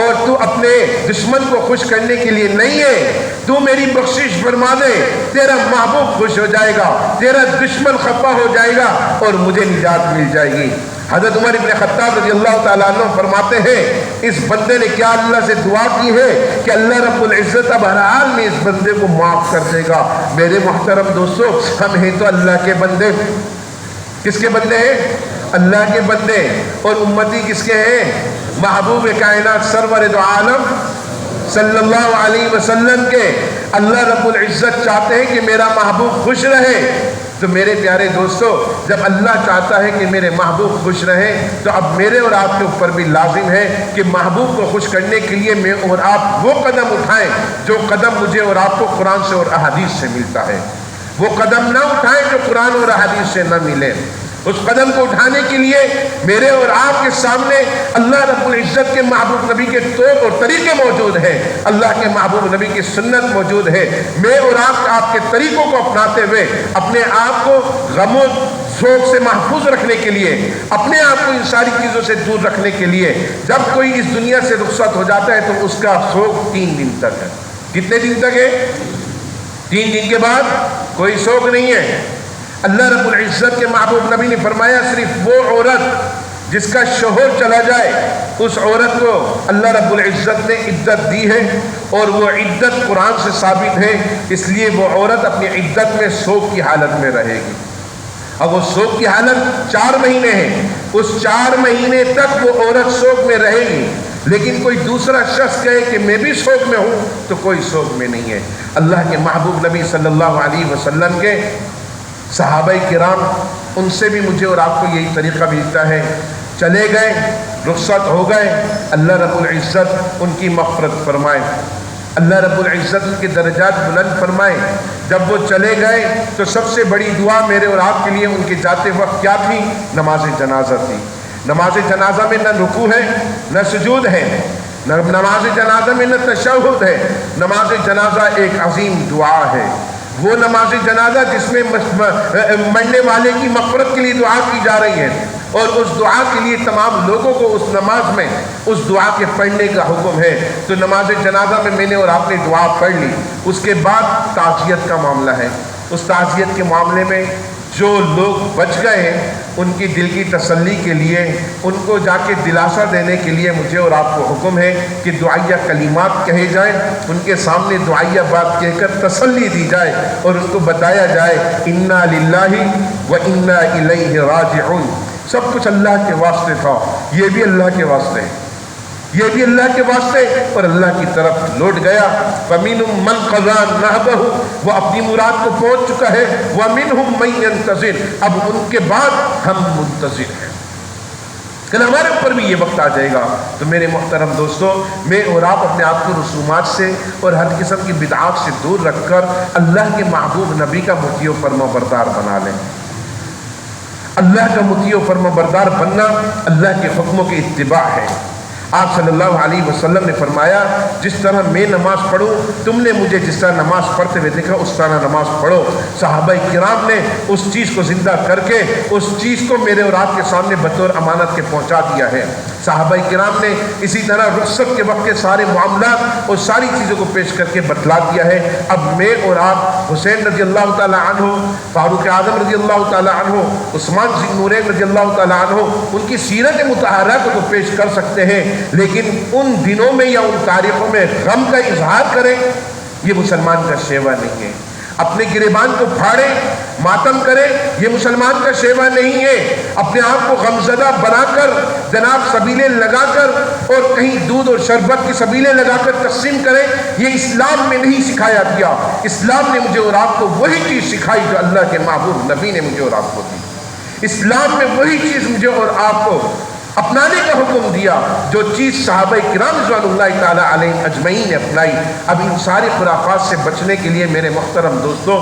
اور تو اپنے دشمن کو خوش کرنے کے لیے نہیں ہے، تو میری بخشش فرما دے، تیرا محبوب خوش ہو جائے گا، تیرا دشمن خفا ہو جائے گا اور مجھے نجات مل جائے گی۔ حضرت عمر ابن خطاب رضی اللہ تعالیٰ عنہ فرماتے ہیں، اس بندے نے کیا اللہ سے دعا کی ہے کہ اللہ رب العزت اب ہر حال میں اس بندے کو معاف کر دے گا۔ میرے محترم دوستو، ہم ہیں تو اللہ کے بندے۔ کس کے بندے ہیں؟ اللہ کے بندے۔ اور امتی کس کے ہیں؟ محبوب کائنات سرور دو عالم صلی اللہ علیہ وسلم کے۔ اللہ رب العزت چاہتے ہیں کہ میرا محبوب خوش رہے، تو میرے پیارے دوستو جب اللہ چاہتا ہے کہ میرے محبوب خوش رہے تو اب میرے اور آپ کے اوپر بھی لازم ہے کہ محبوب کو خوش کرنے کے لیے میں اور آپ وہ قدم اٹھائیں جو قدم مجھے اور آپ کو قرآن سے اور احادیث سے ملتا ہے۔ وہ قدم نہ اٹھائیں جو قرآن اور احادیث سے نہ ملے۔ اس قدم کو اٹھانے کے لیے میرے اور آپ کے سامنے اللہ رب العزت کے محبوب نبی کے طور اور طریقے موجود ہیں، اللہ کے محبوب نبی کی سنت موجود ہے۔ میں اور آپ کے طریقوں کو اپناتے ہوئے اپنے آپ کو غم و شوق سے محفوظ رکھنے کے لیے، اپنے آپ کو ان ساری چیزوں سے دور رکھنے کے لیے، جب کوئی اس دنیا سے رخصت ہو جاتا ہے تو اس کا شوق 3 دن تک ہے۔ کتنے دن تک ہے؟ 3 دن کے بعد کوئی شوق نہیں ہے۔ اللہ رب العزت کے محبوب نبی نے فرمایا صرف وہ عورت جس کا شوہر چلا جائے اس عورت کو اللہ رب العزت نے عدت دی ہے، اور وہ عدت قرآن سے ثابت ہے، اس لیے وہ عورت اپنی عدت میں شوق کی حالت میں رہے گی۔ اب وہ شوق کی حالت 4 مہینے ہے، اس 4 مہینے تک وہ عورت شوق میں رہے گی، لیکن کوئی دوسرا شخص کہے کہ میں بھی شوق میں ہوں تو کوئی شوق میں نہیں ہے۔ اللہ کے محبوب نبی صلی اللہ علیہ وسلم کے صحابہ کرام، ان سے بھی مجھے اور آپ کو یہی طریقہ ملتا ہے۔ چلے گئے، رخصت ہو گئے، اللہ رب العزت ان کی مغفرت فرمائے، اللہ رب العزت ان کے درجات بلند فرمائے۔ جب وہ چلے گئے تو سب سے بڑی دعا میرے اور آپ کے لیے ان کے جاتے وقت کیا تھی؟ نماز جنازہ تھی۔ نماز جنازہ میں نہ رکوع ہے نہ سجود ہے، نماز جنازہ میں نہ تشہد ہے، نماز جنازہ ایک عظیم دعا ہے، وہ نماز جنازہ جس میں مرنے والے کی مغفرت کے لیے دعا کی جا رہی ہے، اور اس دعا کے لیے تمام لوگوں کو اس نماز میں اس دعا کے پڑھنے کا حکم ہے۔ تو نماز جنازہ میں میں نے اور آپ نے دعا پڑھ لی، اس کے بعد تعزیت کا معاملہ ہے۔ اس تعزیت کے معاملے میں جو لوگ بچ گئے ہیں ان کی دل کی تسلی کے لیے، ان کو جا کے دلاسا دینے کے لیے مجھے اور آپ کو حکم ہے کہ دعائیہ کلمات کہے جائیں، ان کے سامنے دعائیہ بات کہہ کر تسلی دی جائے اور ان کو بتایا جائے انا للہ و انا الیہ راجعون، سب کچھ اللہ کے واسطے تھا، یہ بھی اللہ کے واسطے، یہ بھی اللہ کے واسطے اور اللہ کی طرف لوٹ گیا۔ فَمِنْهُمْ مَنْ قَضَىٰ نَحْبَهُ، وہ اپنی مراد کو پہنچ چکا ہے، وَمِنْهُمْ مَنْ يَنْتَظِرُ، اب ان کے بعد ہم منتظر ہیں، کل ہمارے اوپر بھی یہ وقت آ جائے گا۔ تو میرے محترم دوستو، میں اور آپ اپنے آپ کو رسومات سے اور ہر قسم کی بدعات سے دور رکھ کر اللہ کے محبوب نبی کا مطیع و فرما بردار بنا لیں۔ اللہ کا مطیع و فرما بردار بننا اللہ کے حکموں کی اتباع ہے۔ آپ صلی اللہ علیہ وسلم نے فرمایا جس طرح میں نماز پڑھوں، تم نے مجھے جس طرح نماز پڑھتے ہوئے دیکھا اس طرح نماز پڑھو۔ صحابہ کرام نے اس چیز کو زندہ کر کے اس چیز کو میرے اور آپ کے سامنے بطور امانت کے پہنچا دیا ہے۔ صحابہ کرام نے اسی طرح رخصت کے وقت کے سارے معاملات اور ساری چیزوں کو پیش کر کے بتلا دیا ہے۔ اب میں اور آپ حسین رضی اللہ تعالیٰ عنہ، فاروق اعظم رضی اللہ تعالیٰ عنہ، عثمان ذی النورین رضی اللہ تعالیٰ عنہ، ان کی سیرت مطہرہ کو تو پیش کر سکتے ہیں، لیکن ان دنوں میں یا ان تاریخوں میں غم کا اظہار کریں، یہ مسلمان کا شیوا نہیں ہے۔ اپنے گریبان کو پھاڑیں، ماتم کریں، یہ مسلمان کا شیوا نہیں ہے۔ اپنے آپ کو غمزدہ بنا کر جناب سبیلے لگا کر اور کہیں دودھ اور شربت کی سبیلے لگا کر تقسیم کریں، یہ اسلام میں نہیں سکھایا گیا۔ اسلام نے مجھے اور آپ کو وہی چیز سکھائی جو اللہ کے محبوب نبی نے مجھے اور آپ کو دی۔ اسلام میں وہی چیز مجھے اور آپ کو اپنانے کا حکم دیا جو چیز صحابہ کرام رضوان اللہ تعالیٰ علیہ اجمعین نے اپنائی۔ اب ان سارے خرافات سے بچنے کے لیے میرے محترم دوستوں،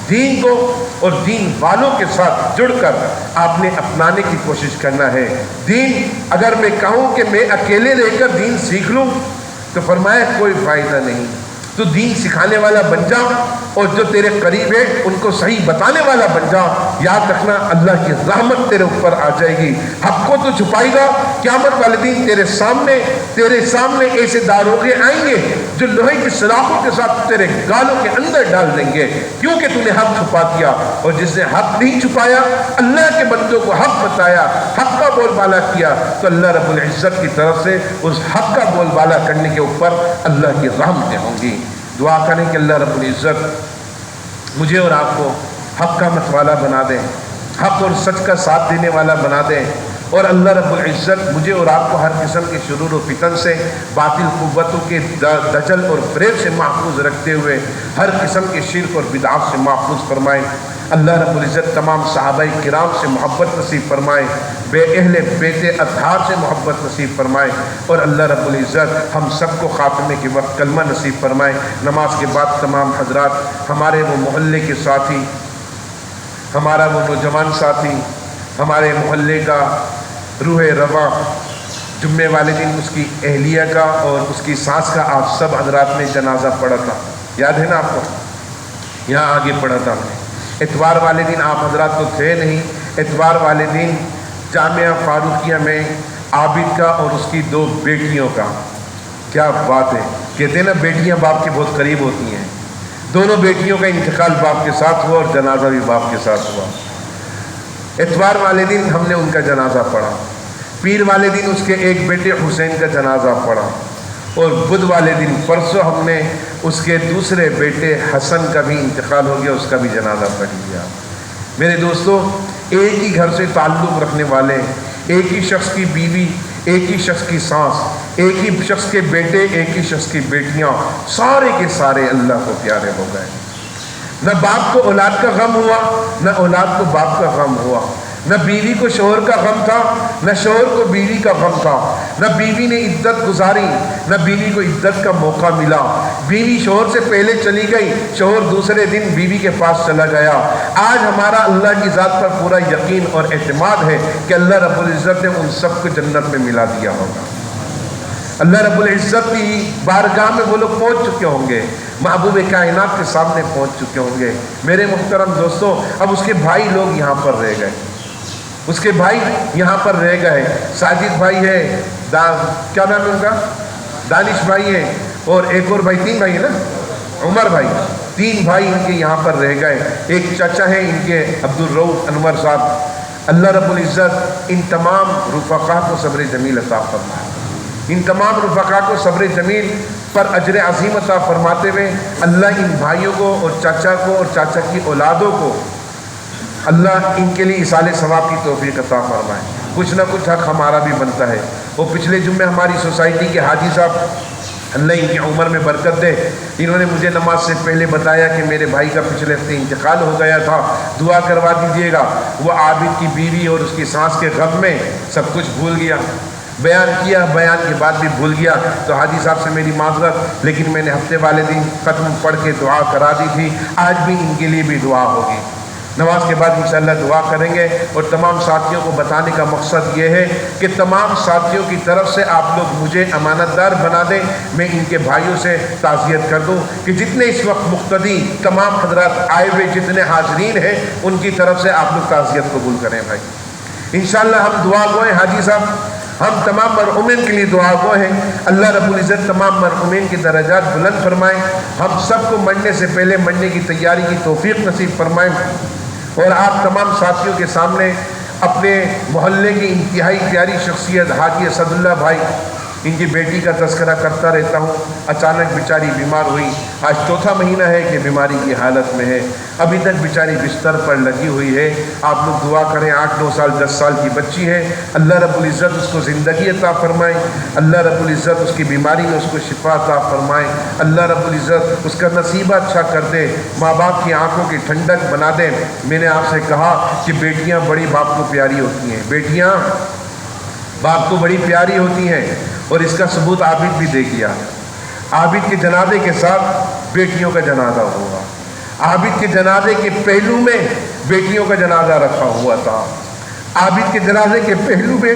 دین کو اور دین والوں کے ساتھ جڑ کر آپ نے اپنانے کی کوشش کرنا ہے۔ دین اگر میں کہوں کہ میں اکیلے رہ کر دین سیکھ لوں تو فرمایا کوئی فائدہ نہیں، تو دین سکھانے والا بن جا اور جو تیرے قریب ہے ان کو صحیح بتانے والا بن جا۔ یاد رکھنا اللہ کی رحمت تیرے اوپر آ جائے گی۔ حق کو تو چھپائے گا، قیامت والے دن تیرے سامنے ایسے داروغے آئیں گے جو لوہے کی سلاخوں کے ساتھ تیرے گالوں کے اندر ڈال دیں گے، کیونکہ تو نے حق چھپا دیا۔ اور جس نے حق نہیں چھپایا، اللہ کے بندوں کو حق بتایا، حق کا بول بالا کیا، تو اللہ رب العزت کی طرف سے اس حق کا بول بالا کرنے کے اوپر اللہ کی رحمتیں ہوں گی۔ دعا کریں کہ اللہ رب العزت مجھے اور آپ کو حق کا متوالا بنا دیں، حق اور سچ کا ساتھ دینے والا بنا دیں، اور اللہ رب العزت مجھے اور آپ کو ہر قسم کے شرور و فتن سے، باطل قوتوں کے دجل اور فریب سے محفوظ رکھتے ہوئے ہر قسم کے شرک اور بدعات سے محفوظ فرمائے۔ اللہ رب العزت تمام صحابہ کرام سے محبت نصیب فرمائے، بے اہل بیت اطہار سے محبت نصیب فرمائے، اور اللہ رب العزت ہم سب کو خاتمے کے وقت کلمہ نصیب فرمائے۔ نماز کے بعد تمام حضرات، ہمارے وہ محلے کے ساتھی، ہمارا وہ نوجوان ساتھی، ہمارے محلے کا روح رواں، جمعے والے دن اس کی اہلیہ کا اور اس کی ساس کا آپ سب حضرات نے جنازہ پڑھا تھا، یاد ہے نا آپ کو؟ یہاں آگے پڑھا تھا ہم نے۔ اتوار والے دن آپ حضرات تو تھے نہیں، اتوار والے دن جامعہ فاروقیہ میں عابد کا اور اس کی 2 بیٹیوں کا، کیا بات ہے، کہتے ہیں نا بیٹیاں باپ کے بہت قریب ہوتی ہیں، دونوں بیٹیوں کا انتقال باپ کے ساتھ ہوا اور جنازہ بھی باپ کے ساتھ ہوا۔ اتوار والے دن ہم نے ان کا جنازہ پڑھا، پیر والے دن اس کے ایک بیٹے حسین کا جنازہ پڑھا، اور بدھ والے دن پرسوں ہم نے اس کے دوسرے بیٹے حسن کا بھی انتقال ہو گیا، اس کا بھی جنازہ پڑھ لیا۔ میرے دوستو، ایک ہی گھر سے تعلق رکھنے والے، ایک ہی شخص کی بیوی، ایک ہی شخص کی سانس، ایک ہی شخص کے بیٹے، ایک ہی شخص کی بیٹیاں، سارے کے سارے اللہ کو پیارے ہو گئے۔ نہ باپ کو اولاد کا غم ہوا، نہ اولاد کو باپ کا غم ہوا۔ نہ بیوی کو شوہر کا غم تھا، نہ شوہر کو بیوی کا غم تھا، نہ بیوی نے عدت گزاری، نہ بیوی کو عدت کا موقع ملا۔ بیوی شوہر سے پہلے چلی گئی، شوہر دوسرے دن بیوی کے پاس چلا گیا۔ آج ہمارا اللہ کی ذات پر پورا یقین اور اعتماد ہے کہ اللہ رب العزت نے ان سب کو جنت میں ملا دیا ہوگا۔ اللہ رب العزت کی بارگاہ میں وہ لوگ پہنچ چکے ہوں گے، محبوب کائنات کے سامنے پہنچ چکے ہوں گے۔ میرے محترم دوستو، اب اس کے بھائی لوگ یہاں پر رہ گئے، اس کے بھائی یہاں پر رہ گئے۔ ساجد بھائی ہے، کیا نام ہے ان کا، دانش بھائی ہے، اور ایک اور بھائی، 3 بھائی ہے نا، عمر بھائی، 3 بھائی ان کے یہاں پر رہ گئے۔ ایک چچا ہے ان کے عبدالرؤف انور صاحب۔ اللہ رب العزت ان تمام رفقا کو صبر جمیل عطا فرمائے، ان تمام رفقا کو صبر جمیل پر اجر عظیم عطا فرماتے ہوئے اللہ ان بھائیوں کو اور چاچا کو اور چاچا کی اولادوں کو اللہ ان کے لیے ایصال ثواب کی توفیق عطا فرمائے۔ کچھ نہ کچھ حق ہمارا بھی بنتا ہے۔ وہ پچھلے جمعے ہماری سوسائٹی کے حاجی صاحب، اللہ ان کی عمر میں برکت دے، انہوں نے مجھے نماز سے پہلے بتایا کہ میرے بھائی کا پچھلے ہفتے انتقال ہو گیا تھا، دعا کروا دیجیے گا۔ وہ عابد کی بیوی اور اس کی سانس کے غم میں سب کچھ بھول گیا، بیان کیا، بیان کے بعد بھی بھول گیا۔ تو حاجی صاحب سے میری معذرت، لیکن میں نے ہفتے والے دن ختم پڑھ کے دعا کرا دی تھی، آج بھی ان کے لیے بھی دعا ہوگی۔ نماز کے بعد انشاءاللہ دعا کریں گے۔ اور تمام ساتھیوں کو بتانے کا مقصد یہ ہے کہ تمام ساتھیوں کی طرف سے آپ لوگ مجھے امانت دار بنا دیں، میں ان کے بھائیوں سے تعزیت کر دوں کہ جتنے اس وقت مقتدی تمام حضرات آئے ہوئے جتنے حاضرین ہیں ان کی طرف سے آپ لوگ تعزیت قبول کریں بھائی۔ انشاءاللہ ہم دعا گو ہیں حاجی صاحب، ہم تمام مرحومین کے لیے دعا گو ہیں، اللہ رب العزت تمام مرحومین کی درجات بلند فرمائیں، ہم سب کو مرنے سے پہلے مرنے کی تیاری کی توفیق نصیب فرمائیں۔ اور آپ تمام ساتھیوں کے سامنے اپنے محلے کی انتہائی پیاری شخصیت حاجی اسد اللہ بھائی، ان کی بیٹی کا تذکرہ کرتا رہتا ہوں۔ اچانک بیچاری بیمار ہوئی، آج 4تھا مہینہ ہے کہ بیماری کی حالت میں ہے، ابھی تک بیچاری بستر پر لگی ہوئی ہے۔ آپ لوگ دعا کریں، 8-9 سال 10 سال کی بچی ہے، اللہ رب العزت اس کو زندگی عطا فرمائے، اللہ رب العزت اس کی بیماری میں اس کو شفا عطا فرمائے، اللہ رب العزت اس کا نصیبہ اچھا کر دے، ماں باپ کی آنکھوں کی ٹھنڈک بنا دے۔ میں نے آپ سے کہا کہ بیٹیاں بڑی باپ کو پیاری ہوتی ہیں، بیٹیاں باپ کو بڑی پیاری ہوتی ہیں، اور اس کا ثبوت عابد بھی دے گیا۔ عابد کے جنازے کے ساتھ بیٹیوں کا جنازہ ہوگا، عابد کے جنازے کے پہلو میں بیٹیوں کا جنازہ رکھا ہوا تھا۔ عابد کے جنازے کے پہلو میں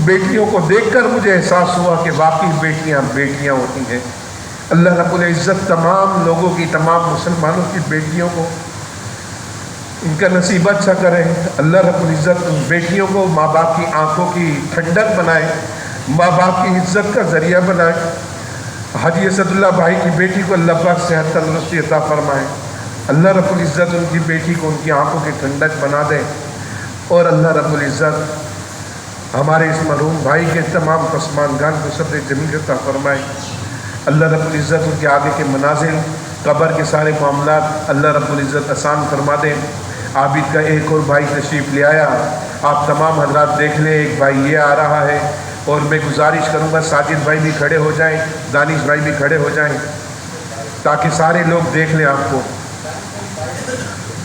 بیٹیوں کو دیکھ کر مجھے احساس ہوا کہ واقعی بیٹیاں بیٹیاں ہوتی ہیں۔ اللہ رب العزت تمام لوگوں کی، تمام مسلمانوں کی بیٹیوں کو ان کا نصیب اچھا کرے۔ اللہ رب العزت ان بیٹیوں کو ماں باپ کی آنکھوں کی ٹھنڈک بنائے، ماں باپ کی عزت کا ذریعہ بنائے۔ حاجی اسد اللہ بھائی کی بیٹی کو اللہ پاک صحت تندرستی عطا فرمائے، اللہ رب العزت ان کی بیٹی کو ان کی آنکھوں کی ٹھنڈک بنا دے، اور اللہ رب العزت ہمارے اس مرحوم بھائی کے تمام پسماندگان کو صبر جمیل عطا فرمائے۔ اللہ رب العزت ان کے آگے کے منازل، قبر کے سارے معاملات اللہ رب العزت آسان فرما دے۔ عابد کا ایک اور بھائی تشریف لے آیا، آپ تمام حضرات دیکھ لیں، ایک بھائی یہ آ رہا ہے، اور میں گزارش کروں گا ساجد بھائی بھی کھڑے ہو جائیں، دانش بھائی بھی کھڑے ہو جائیں، تاکہ سارے لوگ دیکھ لیں آپ کو۔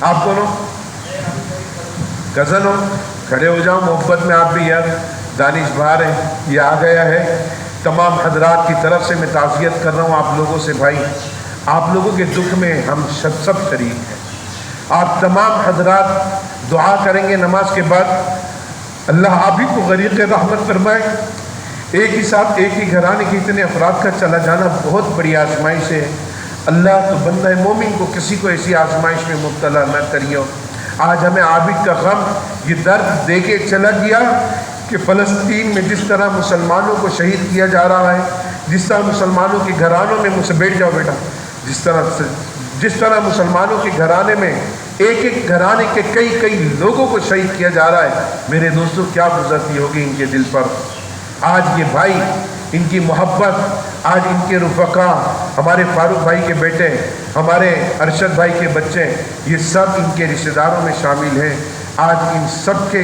آپ کون ہو؟ کزن ہو؟ کھڑے ہو جاؤ محبت میں آپ بھی یار۔ دانش باہر ہے، یہ آ گیا ہے۔ تمام حضرات کی طرف سے میں تعزیت کر رہا ہوں آپ لوگوں سے بھائی، آپ لوگوں کے دکھ میں ہم سب شریک ہیں۔ آپ تمام حضرات دعا کریں گے نماز کے بعد، اللہ آپ ہی کو غریق رحمت فرمائے۔ ایک ہی ساتھ ایک ہی گھرانے کے اتنے افراد کا چلا جانا بہت بڑی آزمائش ہے۔ اللہ تو بندہ مومن کو کسی کو ایسی آزمائش میں مبتلا نہ کریو۔ آج ہمیں عابد کا غم یہ درد دے کے چلا گیا کہ فلسطین میں جس طرح مسلمانوں کو شہید کیا جا رہا ہے، جس طرح مسلمانوں کے گھرانوں میں، مجھ سے بیٹھ جاؤ بیٹا، جس طرح مسلمانوں کے گھرانے میں ایک ایک گھرانے کے کئی لوگوں کو شہید کیا جا رہا ہے، میرے دوستوں کیا گزرتی ہوگی ان کے دل پر۔ آج یہ بھائی، ان کی محبت، آج ان کے رفقا، ہمارے فاروق بھائی کے بیٹے، ہمارے ارشد بھائی کے بچے، یہ سب ان کے رشتہ داروں میں شامل ہیں۔ آج ان سب کے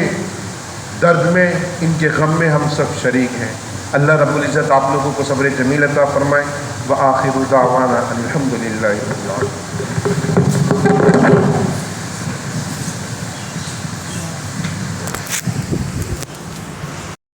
درد میں، ان کے غم میں ہم سب شریک ہیں۔ اللہ رب العزت آپ لوگوں کو صبر جمیل عطا فرمائے۔ وآخر دعوانا الحمدللہ رب العالمین۔